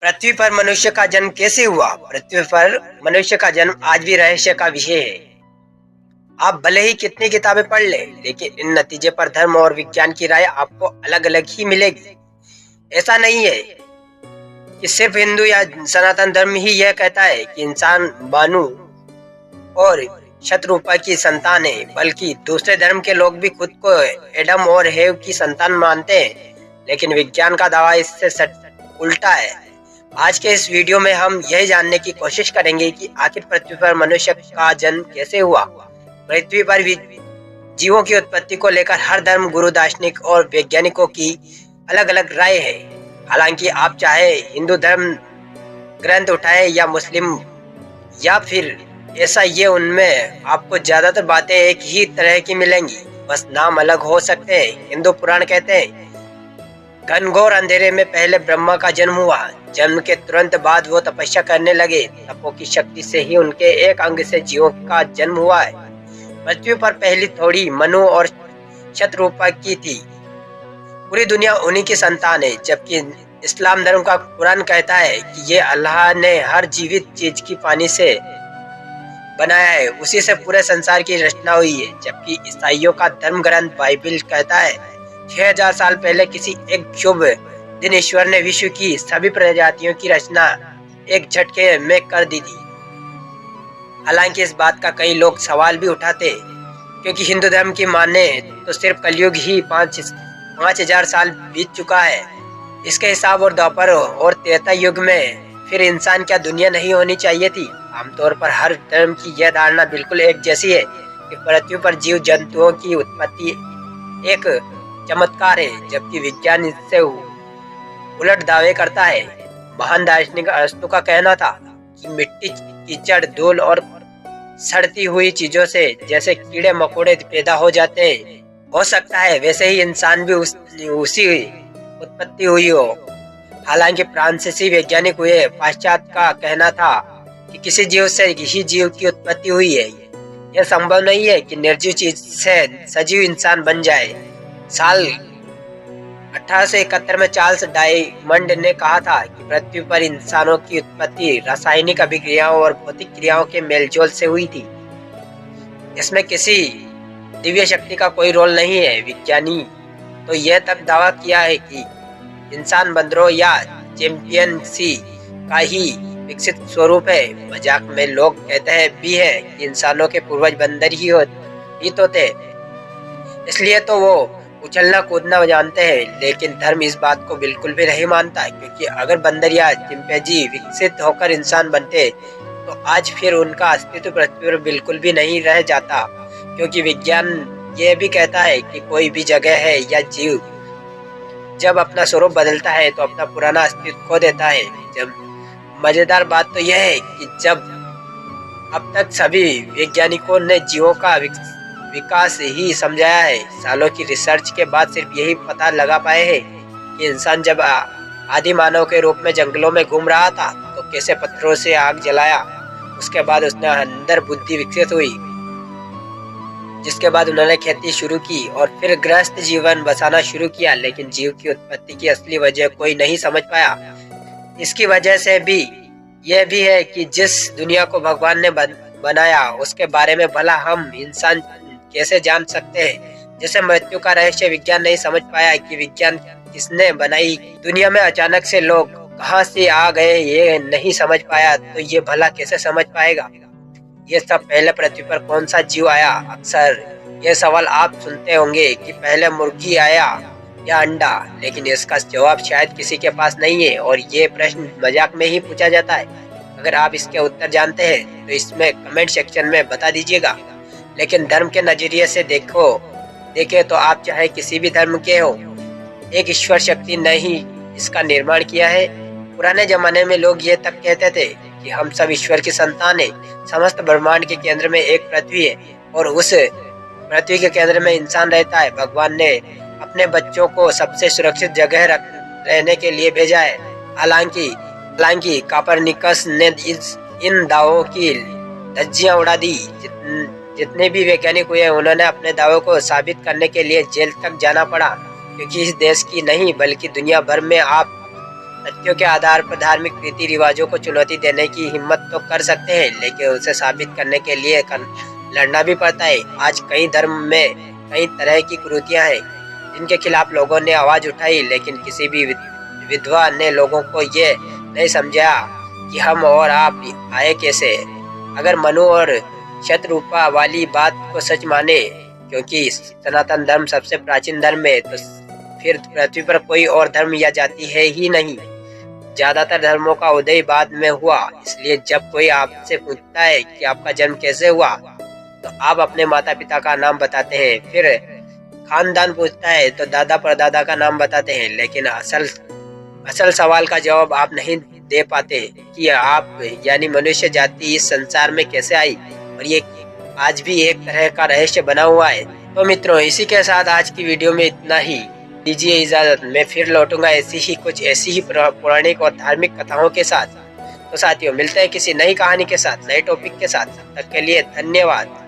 पृथ्वी पर मनुष्य का जन्म कैसे हुआ? पृथ्वी पर मनुष्य का जन्म आज भी रहस्य का विषय है। आप भले ही कितनी किताबें पढ़ ले, लेकिन इन नतीजे पर धर्म और विज्ञान की राय आपको अलग अलग ही मिलेगी। ऐसा नहीं है कि सिर्फ हिंदू या सनातन धर्म ही यह कहता है कि इंसान मानू और शत्रुपा की संतान है, बल्कि दूसरे धर्म के लोग भी खुद को एडम और हेव की संतान मानते हैं। लेकिन विज्ञान का दावा इससे सट उल्टा है। आज के इस वीडियो में हम यह जानने की कोशिश करेंगे कि आखिर पृथ्वी पर मनुष्य का जन्म कैसे हुआ। पृथ्वी पर जीवों की उत्पत्ति को लेकर हर धर्म गुरु, दार्शनिक और वैज्ञानिकों की अलग अलग राय है। हालांकि आप चाहे हिंदू धर्म ग्रंथ उठाए या मुस्लिम या फिर ऐसा, ये उनमें आपको ज्यादातर बातें एक ही तरह की मिलेंगी, बस नाम अलग हो सकते हैं। हिंदू पुराण कहते हैं घनघोर अंधेरे में पहले ब्रह्मा का जन्म हुआ। जन्म के तुरंत बाद वो तपस्या करने लगे। तपों की शक्ति से ही उनके एक अंग से जीवों का जन्म हुआ है। पृथ्वी पर पहली थोड़ी मनु और शतरूपा की थी। पूरी दुनिया उन्हीं की संतान है। जबकि इस्लाम धर्म का कुरान कहता है कि ये अल्लाह ने हर जीवित चीज की पानी से बनाया है, उसी से पूरे संसार की रचना हुई है। जबकि ईसाइयों का धर्म ग्रंथ बाइबिल कहता है 6000 साल पहले किसी एक शुभ दिन ईश्वर ने विश्व की सभी प्रजातियों की रचना एक झटके में कर दी थी। हालांकि इस बात का कई लोग सवाल भी उठाते, क्योंकि हिंदू धर्म की माने तो सिर्फ कलयुग ही 5000 साल बीत चुका है। इसके हिसाब और द्वापर और त्रेता युग में फिर इंसान क्या दुनिया नहीं होनी चाहिए थी? आमतौर पर हर धर्म की यह धारणा बिल्कुल एक जैसी है कि पृथ्वी पर जीव जंतुओं की उत्पत्ति एक चमत्कार है, जबकि विज्ञान इससे उलट दावे करता है। महान दार्शनिक अरस्तु का कहना था कि मिट्टी, कीचड़, धूल और सड़ती हुई चीजों से जैसे कीड़े मकोड़े पैदा हो जाते हैं, हो सकता है वैसे ही इंसान भी उसी उत्पत्ति हुई हो। हालांकि फ्रांसीसी वैज्ञानिक हुए पाश्चात्य का कहना था कि किसी जीव से ही जीव की उत्पत्ति हुई है। यह संभव नहीं है कि निर्जीव चीज से सजीव इंसान बन जाए। साल 1871 में चार्ल्स डायमंड ने कहा था कि पृथ्वी पर इंसानों की उत्पत्ति रासायनिक अभिक्रियाओं और भौतिक क्रियाओं के मेलजोल से हुई थी। इसमें किसी दिव्य शक्ति का कोई रोल नहीं है। विज्ञानी तो यह तक दावा किया है कि इंसान बंदरों या चैंपियंसी का ही विकसित स्वरूप है। मजाक में लोग कहते हैं भी है कि इंसानों के पूर्वज बंदर ही तो थे, इसलिए तो वो उछलना कूदना जानते हैं। लेकिन धर्म इस बात को बिल्कुल भी नहीं मानता, क्योंकि अगर बंदर या चिंपैंजी विकसित होकर इंसान बनते तो आज फिर उनका अस्तित्व पृथ्वी पर बिल्कुल भी नहीं रह जाता। क्योंकि विज्ञान यह भी कहता है कि कोई भी जगह है या जीव जब अपना स्वरूप बदलता है तो अपना पुराना अस्तित्व खो देता है। जब मजेदार बात तो यह है कि जब अब तक सभी वैज्ञानिकों ने जीवों का विकास ही समझाया है, सालों की रिसर्च के बाद सिर्फ यही पता लगा पाए हैं कि इंसान जब आदि मानव के रूप में जंगलों में घूम रहा था तो कैसे पत्थरों से आग जलाया। उसके बाद उसने अंदर बुद्धि विकसित हुई, जिसके बाद उन्होंने खेती शुरू की और फिर गृहस्थ जीवन बसाना शुरू किया। लेकिन जीव की उत्पत्ति की असली वजह कोई नहीं समझ पाया। इसकी वजह से भी यह भी है कि जिस दुनिया को भगवान ने बनाया उसके बारे में भला हम इंसान कैसे जान सकते हैं। जैसे मृत्यु का रहस्य विज्ञान नहीं समझ पाया कि विज्ञान किसने बनाई, दुनिया में अचानक से लोग कहां से आ गए ये नहीं समझ पाया, तो ये भला कैसे समझ पाएगा। ये सब पहले पृथ्वी पर कौन सा जीव आया? अक्सर ये सवाल आप सुनते होंगे कि पहले मुर्गी आया या अंडा, लेकिन इसका जवाब शायद किसी के पास नहीं है और ये प्रश्न मजाक में ही पूछा जाता है। अगर आप इसके उत्तर जानते हैं तो इसमें कमेंट सेक्शन में बता दीजिएगा। लेकिन धर्म के नजरिए से देखे तो आप चाहे किसी भी धर्म के हो, एक ईश्वर शक्ति ने ही इसका निर्माण किया है। पुराने जमाने में लोग ये तक कहते थे कि हम सब ईश्वर की संतान है। समस्त ब्रह्मांड के केंद्र में एक पृथ्वी है और उस पृथ्वी के केंद्र में इंसान रहता है। भगवान ने अपने बच्चों को सबसे सुरक्षित जगह रहने के लिए भेजा है। हालांकि कापरनिकस ने इन दावों की धज्जियां उड़ा दी। जितने भी वैज्ञानिक हुए उन्होंने अपने दावों को साबित करने के लिए जेल तक जाना पड़ा, क्योंकि इस देश की नहीं बल्कि दुनिया भर में आप तथ्यों के आधार पर धार्मिक रीति रिवाजों को चुनौती देने की हिम्मत तो कर सकते हैं, लेकिन उसे साबित करने के लिए लड़ना भी पड़ता है। आज कई धर्म में कई तरह की कुरीतियां हैं जिनके खिलाफ लोगों ने आवाज उठाई, लेकिन किसी भी विधवा ने लोगों को ये नहीं समझा कि हम और आप आए कैसे। अगर मनु और शतरूपा वाली बात को सच माने, क्योंकि सनातन धर्म सबसे प्राचीन धर्म है, तो फिर पृथ्वी पर कोई और धर्म या जाति है ही नहीं। ज्यादातर धर्मों का उदय बाद में हुआ, इसलिए जब कोई आपसे पूछता है कि आपका जन्म कैसे हुआ, तो आप अपने माता पिता का नाम बताते हैं। फिर खानदान पूछता है तो दादा परदादा का नाम बताते हैं, लेकिन असल सवाल का जवाब आप नहीं दे पाते कि आप यानी मनुष्य जाति इस संसार में कैसे आई, और ये आज भी एक तरह का रहस्य बना हुआ है। तो मित्रों, इसी के साथ आज की वीडियो में इतना ही। दीजिए इजाजत, मैं फिर लौटूंगा ऐसी ही पौराणिक और धार्मिक कथाओं के साथ। तो साथियों, मिलते हैं किसी नई कहानी के साथ, नए टॉपिक के साथ। तब तक के लिए धन्यवाद।